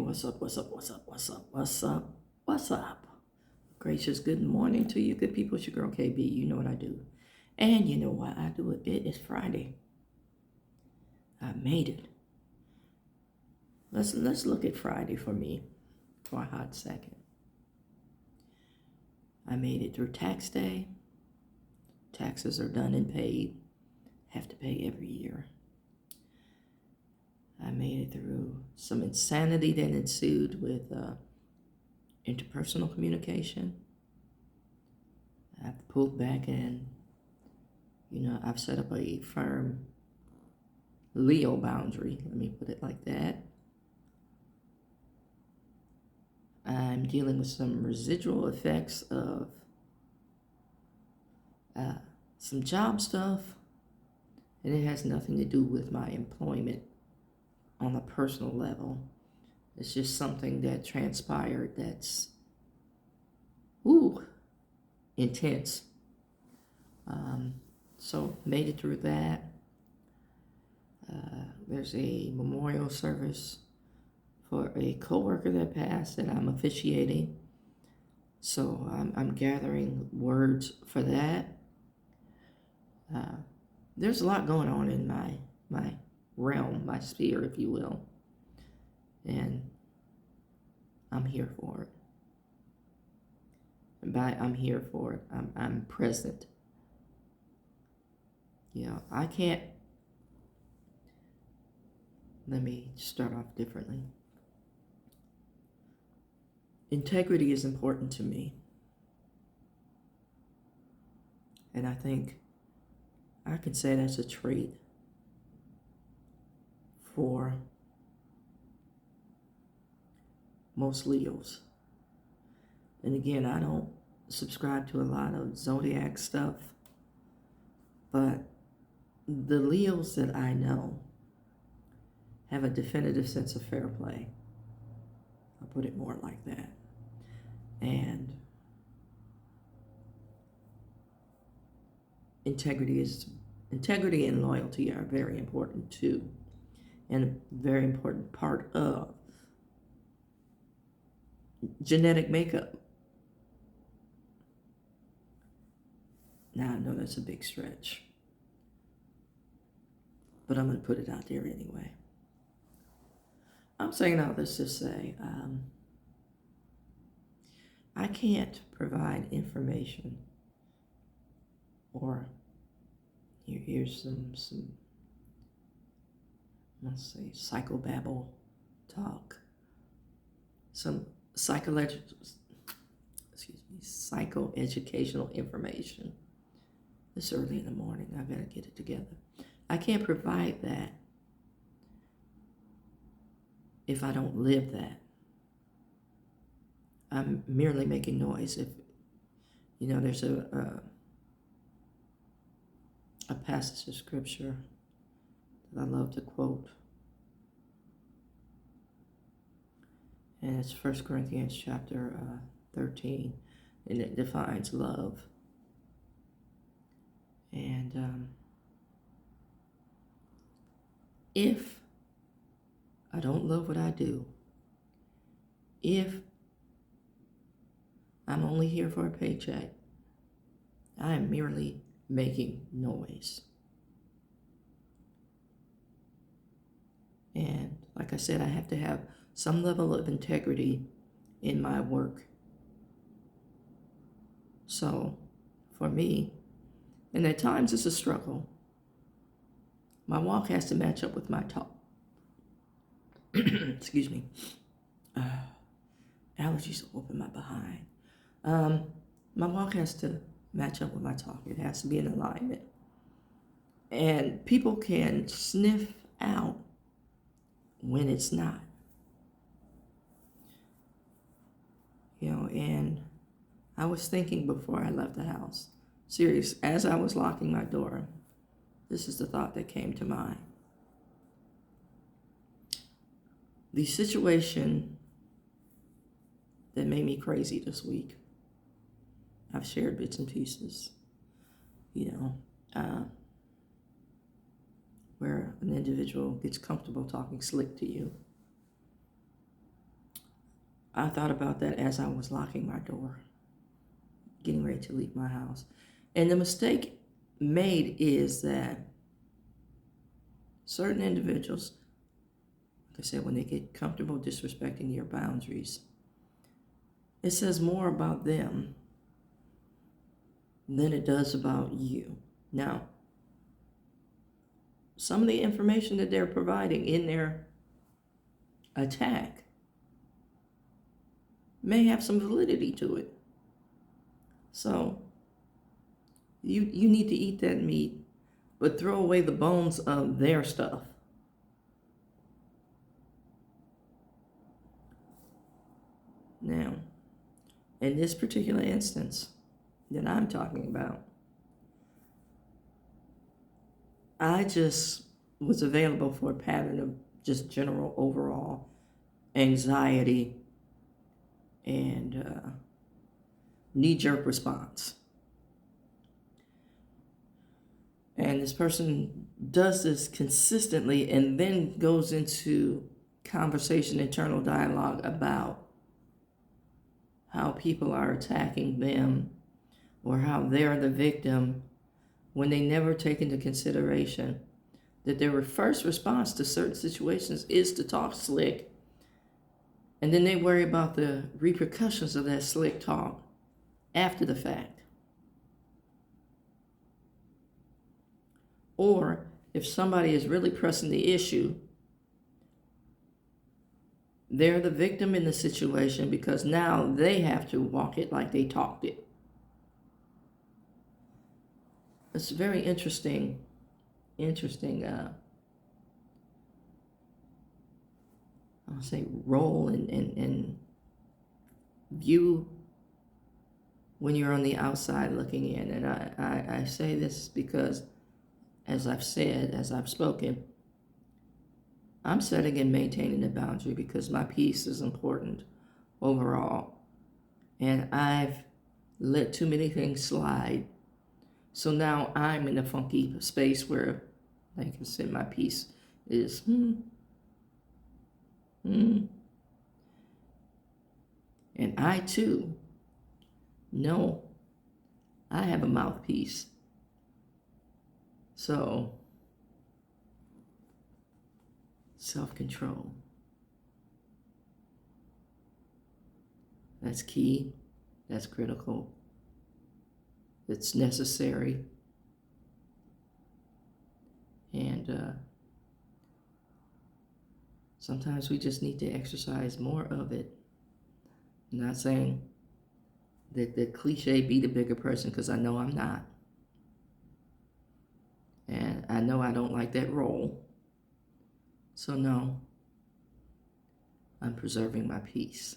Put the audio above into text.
what's up, what's up, what's up, what's up, what's up, what's up? Gracious good morning to you, good people. It's your girl KB. You know what I do. And you know why I do it. It is Friday. I made it. Let's look at Friday for me for a hot second. I made it through tax day. Taxes are done and paid. Have to pay every year. I made it through some insanity that ensued with interpersonal communication. I've pulled back and, I've set up a firm Leo boundary. Let me put it like that. I'm dealing with some residual effects of some job stuff, and it has nothing to do with my employment on a personal level. It's just something that transpired that's intense. So made it through that. There's a memorial service for a coworker that passed that I'm officiating. So I'm gathering words for that. There's a lot going on in my realm, my sphere, if you will. And I'm here for it. And by I'm here for it, I'm present. I can't. Let me start off differently. Integrity is important to me. And I think I can say that's a trait for most Leos. And again, I don't subscribe to a lot of zodiac stuff, but the Leos that I know have a definitive sense of fair play. I'll put it more like that. And integrity and loyalty are very important too, and a very important part of genetic makeup. Now, I know that's a big stretch, but I'm going to put it out there anyway. I'm saying all this to say, I can't provide information or here's some let's say psychobabble talk, some psychoeducational information. It's early in the morning. I gotta get it together. I can't provide that if I don't live that. I'm merely making noise. If there's a passage of scripture that I love to quote, and it's 1 Corinthians chapter 13, and it defines love. And if I don't love what I do, if I'm only here for a paycheck, I am merely making noise. And like I said, I have to have some level of integrity in my work. So for me, and at times it's a struggle, my walk has to match up with my talk. Excuse me. Allergies are whooping my behind. My walk has to match up with my talk. It has to be in alignment. And people can sniff out when it's not. And I was thinking before I left the house, serious, as I was locking my door, this is the thought that came to mind. The situation that made me crazy this week, I've shared bits and pieces, where an individual gets comfortable talking slick to you. I thought about that as I was locking my door, getting ready to leave my house. And the mistake made is that certain individuals, like I said, when they get comfortable disrespecting your boundaries, it says more about them than it does about you. Now, some of the information that they're providing in their attack may have some validity to it. So you need to eat that meat, but throw away the bones of their stuff. Now, in this particular instance that I'm talking about, I just was available for a pattern of just general overall anxiety and knee-jerk response. And this person does this consistently and then goes into conversation, internal dialogue about how people are attacking them or how they're the victim, when they never take into consideration that their first response to certain situations is to talk slick, and then they worry about the repercussions of that slick talk after the fact. Or if somebody is really pressing the issue, they're the victim in the situation because now they have to walk it like they talked it. It's a very interesting I'll say role and view when you're on the outside looking in. And I say this because, as I've said, as I've spoken, I'm setting and maintaining a boundary because my peace is important overall. And I've let too many things slide. So now I'm in a funky space where, like I said, my peace is, And I too know I have a mouthpiece. So, self-control. That's key. That's critical. It's necessary. And sometimes we just need to exercise more of it. I'm not saying that the cliche be the bigger person, because I know I'm not. And I know I don't like that role. So no, I'm preserving my peace.